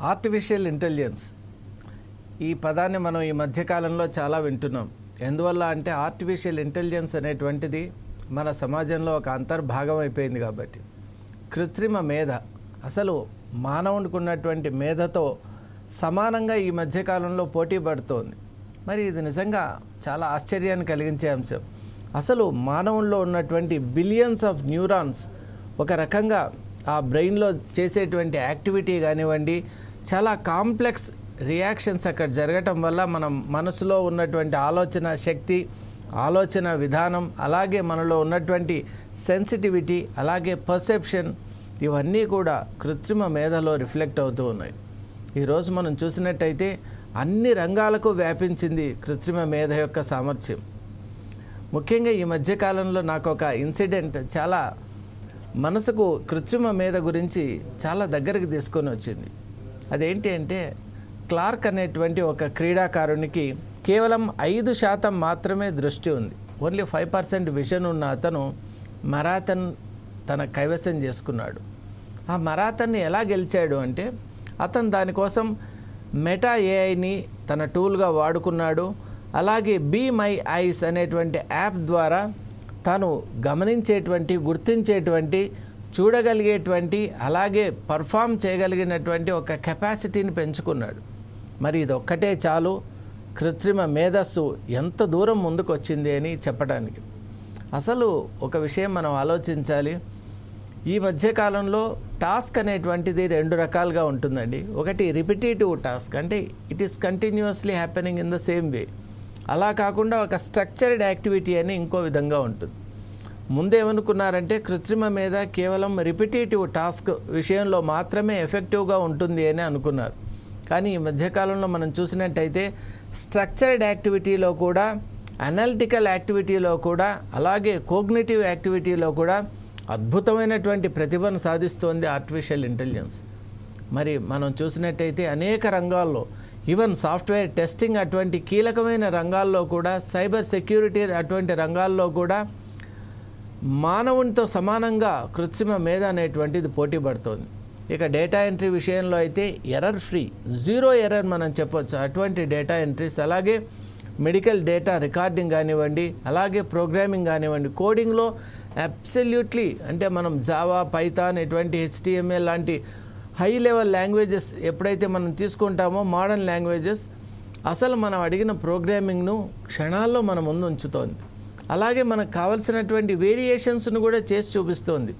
Artificial intelligence ఈ పదాన్ని మనం ఈ మధ్యకాలంలో చాలా వింటున్నాం. ఎందువల్ల అంటే ఆర్టిఫిషియల్ ఇంటెలిజెన్స్ అనేటువంటిది మన సమాజంలో ఒక అంతర్భాగం అయిపోయింది. కాబట్టి కృత్రిమ మేధ అసలు మానవునికి ఉన్నటువంటి మేధతో సమానంగా ఈ మధ్యకాలంలో పోటీ పడుతోంది. మరి ఇది నిజంగా చాలా ఆశ్చర్యాన్ని కలిగించే అంశం. అసలు మానవుల్లో ఉన్నటువంటి బిలియన్స్ ఆఫ్ న్యూరాన్స్ ఒక రకంగా ఆ బ్రెయిన్లో చేసేటువంటి యాక్టివిటీ కానివ్వండి, చాలా కాంప్లెక్స్ రియాక్షన్స్ అక్కడ జరగటం వల్ల మనం మనసులో ఉన్నటువంటి ఆలోచన శక్తి, ఆలోచన విధానం, అలాగే మనలో ఉన్నటువంటి సెన్సిటివిటీ, అలాగే పర్సెప్షన్, ఇవన్నీ కూడా కృత్రిమ మేధలో రిఫ్లెక్ట్ అవుతూ ఉన్నాయి. ఈరోజు మనం చూసినట్టయితే అన్ని రంగాలకు వ్యాపించింది కృత్రిమ మేధ యొక్క సామర్థ్యం. ముఖ్యంగా ఈ మధ్యకాలంలో నాకు ఒక ఇన్సిడెంట్ చాలా మనసుకు కృత్రిమ మేధ గురించి చాలా దగ్గరికి తీసుకొని వచ్చింది. అదేంటి అంటే, క్లార్క్ అనేటువంటి ఒక క్రీడాకారునికి కేవలం 5% మాత్రమే దృష్టి ఉంది. ఓన్లీ 5% విజన్ ఉన్న అతను మరాథన్ తన కైవసం చేసుకున్నాడు. ఆ మరాథన్ని ఎలా గెలిచాడు అంటే, అతను దానికోసం మెటా ఏఐని తన టూల్గా వాడుకున్నాడు. అలాగే బీ మై ఐస్ అనేటువంటి యాప్ ద్వారా తాను గమనించేటువంటి, గుర్తించేటువంటి, చూడగలిగేటువంటి, అలాగే పర్ఫామ్ చేయగలిగినటువంటి ఒక కెపాసిటీని పెంచుకున్నాడు. మరి ఇది ఒక్కటే చాలు కృత్రిమ మేధస్సు ఎంత దూరం ముందుకు వచ్చింది అని చెప్పడానికి. అసలు ఒక విషయం మనం ఆలోచించాలి. ఈ మధ్యకాలంలో టాస్క్ అనేటువంటిది 2 రకాలుగా ఉంటుందండి. ఒకటి రిపిటేటివ్ టాస్క్, అంటే it is continuously happening in the same way. అలా కాకుండా ఒక స్ట్రక్చర్డ్ యాక్టివిటీ అని ఇంకో విధంగా ఉంటుంది. ముందేమనుకున్నారంటే కృత్రిమ మీద కేవలం రిపిటేటివ్ టాస్క్ విషయంలో మాత్రమే ఎఫెక్టివ్గా ఉంటుంది అని అనుకున్నారు. కానీ ఈ మధ్యకాలంలో మనం చూసినట్టయితే స్ట్రక్చర్డ్ యాక్టివిటీలో కూడా, అనలిటికల్ యాక్టివిటీలో కూడా, అలాగే కోగ్నిటివ్ యాక్టివిటీలో కూడా అద్భుతమైనటువంటి ప్రతిభను సాధిస్తోంది ఆర్టిఫిషియల్ ఇంటెలిజెన్స్. మరి మనం చూసినట్టయితే అనేక రంగాల్లో, ఈవెన్ సాఫ్ట్వేర్ టెస్టింగ్ అటువంటి కీలకమైన రంగాల్లో కూడా, సైబర్ సెక్యూరిటీ అటువంటి రంగాల్లో కూడా మానవునితో సమానంగా కృత్రిమ మేధ అనేటువంటిది పోటీ పడుతోంది. ఇక డేటా ఎంట్రీ విషయంలో అయితే ఎర్రర్ ఫ్రీ, 0 ఎర్రర్ మనం చెప్పొచ్చు అటువంటి డేటా ఎంట్రీస్. అలాగే మెడికల్ డేటా రికార్డింగ్ కానివ్వండి, అలాగే ప్రోగ్రామింగ్ కానివ్వండి, కోడింగ్లో అబ్సల్యూట్లీ అంటే మనం జావా, పైథాన్, ఇటువంటి HTML లాంటి హై లెవెల్ లాంగ్వేజెస్ ఎప్పుడైతే మనం తీసుకుంటామో, మోడర్న్ లాంగ్వేజెస్, అసలు మనం అడిగిన ప్రోగ్రామింగ్ను క్షణాల్లో మన ముందు ఉంచుతోంది. అలాగే మనకు కావలసినటువంటి వేరియేషన్స్ను కూడా చేసి చూపిస్తోంది.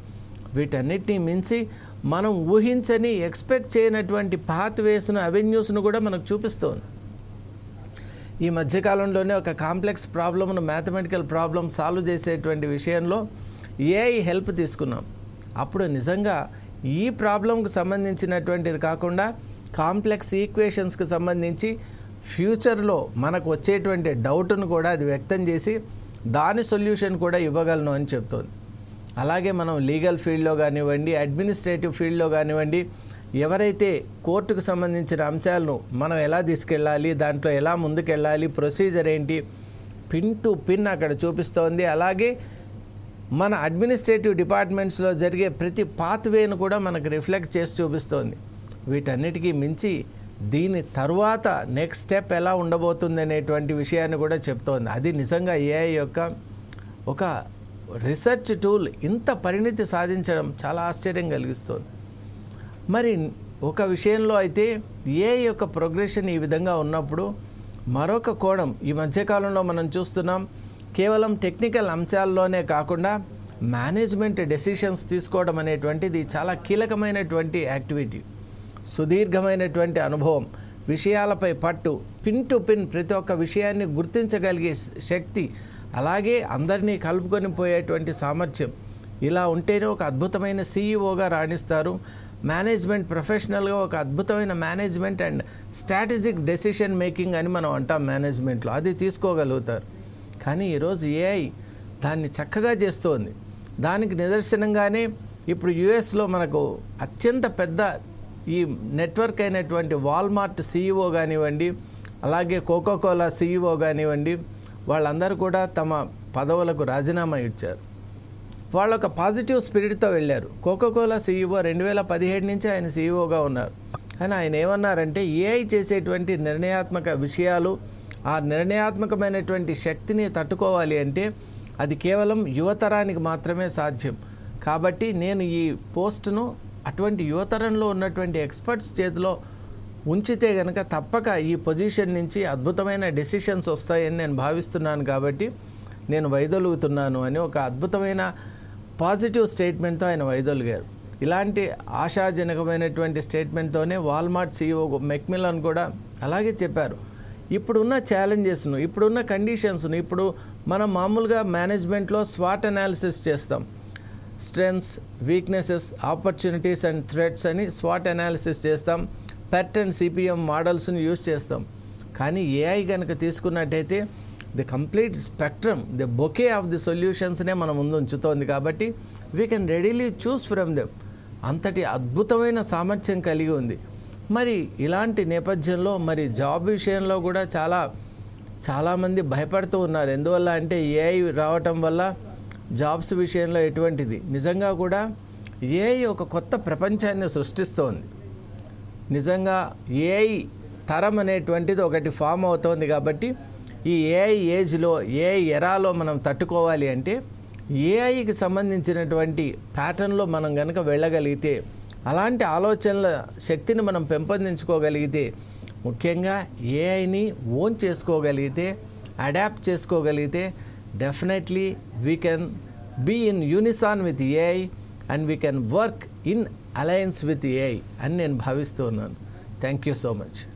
వీటన్నిటిని మించి మనం ఊహించని, ఎక్స్పెక్ట్ చేయనటువంటి పాత్వేస్ను, అవెన్యూస్ను కూడా మనకు చూపిస్తోంది. ఈ మధ్యకాలంలోనే ఒక కాంప్లెక్స్ ప్రాబ్లమ్ను, మ్యాథమెటికల్ ప్రాబ్లమ్ సాల్వ్ చేసేటువంటి విషయంలో ఏఐ హెల్ప్ తీసుకున్నాం. అప్పుడు నిజంగా ఈ ప్రాబ్లంకు సంబంధించినటువంటిది కాకుండా కాంప్లెక్స్ ఈక్వేషన్స్కి సంబంధించి ఫ్యూచర్లో మనకు వచ్చేటువంటి డౌట్ను కూడా అది వ్యక్తం చేసి దాని సొల్యూషన్ కూడా ఇవ్వగలను అని చెప్తోంది. అలాగే మనం లీగల్ ఫీల్డ్లో కానివ్వండి, అడ్మినిస్ట్రేటివ్ ఫీల్డ్లో కానివ్వండి, ఎవరైతే కోర్టుకు సంబంధించిన అంశాలను మనం ఎలా తీసుకెళ్ళాలి, దాంట్లో ఎలా ముందుకెళ్ళాలి, ప్రొసీజర్ ఏంటి, పిన్ టు పిన్ అక్కడ చూపిస్తోంది. అలాగే మన అడ్మినిస్ట్రేటివ్ డిపార్ట్మెంట్స్లో జరిగే ప్రతి పాత్వేను కూడా మనకు రిఫ్లెక్ట్ చేసి చూపిస్తోంది. వీటన్నిటికీ మించి దీని తరువాత నెక్స్ట్ స్టెప్ ఎలా ఉండబోతుంది అనేటువంటి విషయాన్ని కూడా చెప్తోంది. అది నిజంగా ఏఐ యొక్క ఒక రీసెర్చ్ టూల్ ఇంత పరిణితి సాధించడం చాలా ఆశ్చర్యం కలిగిస్తుంది. మరి ఒక విషయంలో అయితే ఏఐ యొక్క ప్రోగ్రెషన్ ఈ విధంగా ఉన్నప్పుడు, మరొక కోణం ఈ మధ్యకాలంలో మనం చూస్తున్నాం. కేవలం టెక్నికల్ అంశాల్లోనే కాకుండా మేనేజ్మెంట్ డెసిషన్స్ తీసుకోవడం అనేటువంటిది చాలా కీలకమైనటువంటి యాక్టివిటీ. సుదీర్ఘమైనటువంటి అనుభవం, విషయాలపై పట్టు, పిన్ టు పిన్ ప్రతి ఒక్క విషయాన్ని గుర్తించగలిగే శక్తి, అలాగే అందరినీ కలుపుకొని పోయేటువంటి సామర్థ్యం, ఇలా ఉంటేనే ఒక అద్భుతమైన సీఈఓగా రాణిస్తారు. మేనేజ్మెంట్ ప్రొఫెషనల్గా ఒక అద్భుతమైన management and strategic decision making అని మనం అంటాం మేనేజ్మెంట్లో, అది తీసుకోగలుగుతారు. కానీ ఈరోజు ఏఐ దాన్ని చక్కగా చేస్తోంది. దానికి నిదర్శనంగానే ఇప్పుడు యుఎస్లో మనకు అత్యంత పెద్ద ఈ నెట్వర్క్ అయినటువంటి వాల్మార్ట్ సీఈఓ కానివ్వండి, అలాగే కోకోకోలా సీఈఓ కానివ్వండి, వాళ్ళందరూ కూడా తమ పదవులకు రాజీనామా ఇచ్చారు. వాళ్ళు ఒక పాజిటివ్ స్పిరిట్తో వెళ్ళారు. కోకోకోలా సీఈఓ 2017 నుంచి ఆయన సీఈఓగా ఉన్నారు. కానీ ఆయన ఏమన్నారంటే ఏఐ చేసేటువంటి నిర్ణయాత్మక విషయాలు, ఆ నిర్ణయాత్మకమైనటువంటి శక్తిని తట్టుకోవాలి అంటే అది కేవలం యువతరానికి మాత్రమే సాధ్యం. కాబట్టి నేను ఈ పోస్టును అటువంటి యువతరంలో ఉన్నటువంటి ఎక్స్పర్ట్స్ చేతిలో ఉంచితే కనుక తప్పక ఈ పొజిషన్ నుంచి అద్భుతమైన డెసిషన్స్ వస్తాయని నేను భావిస్తున్నాను. కాబట్టి నేను వైదొలుగుతున్నాను అని ఒక అద్భుతమైన పాజిటివ్ స్టేట్మెంట్తో ఆయన వైదొలిగారు. ఇలాంటి ఆశాజనకమైనటువంటి స్టేట్మెంట్తోనే వాల్మార్ట్ CEO మెక్మిలన్ కూడా అలాగే చెప్పారు. ఇప్పుడున్న ఛాలెంజెస్ను, ఇప్పుడున్న కండిషన్స్ను, ఇప్పుడు మనం మామూలుగా మేనేజ్మెంట్లో స్వాట్ అనాలిసిస్ చేస్తాం. Strengths, weaknesses, opportunities and threats అని స్వాట్ అనాలిసిస్ చేస్తాం. PERT అండ్ CPM మోడల్స్ని యూజ్ చేస్తాం. కానీ AI కనుక తీసుకున్నట్టయితే the complete spectrum, the bouquet of the సొల్యూషన్స్నే మన ముందు ఉంచుతోంది. కాబట్టి we can readily choose from them. అంతటి అద్భుతమైన సామర్థ్యం కలిగి ఉంది. మరి ఇలాంటి నేపథ్యంలో మరి జాబ్ విషయంలో కూడా చాలామంది భయపడుతూ ఉన్నారు. ఎందువల్ల అంటే AI రావటం వల్ల జాబ్స్ విషయంలో ఎటువంటిది. నిజంగా కూడా AI ఒక కొత్త ప్రపంచాన్ని సృష్టిస్తోంది. నిజంగా AI తరం అనేటువంటిది ఒకటి ఫామ్ అవుతోంది. కాబట్టి ఈ AI ఏజ్లో, AI ఎరాలో మనం తట్టుకోవాలి అంటే AIకి సంబంధించినటువంటి ప్యాటర్న్లో మనం కనుక వెళ్ళగలిగితే, అలాంటి ఆలోచనల శక్తిని మనం పెంపొందించుకోగలిగితే, ముఖ్యంగా AIని ఓన్ చేసుకోగలిగితే, అడాప్ట్ చేసుకోగలిగితే, definitely we can be in unison with AI and we can work in alliance with AI అని నేను భావిస్తూ ఉన్నాను. Thank you so much.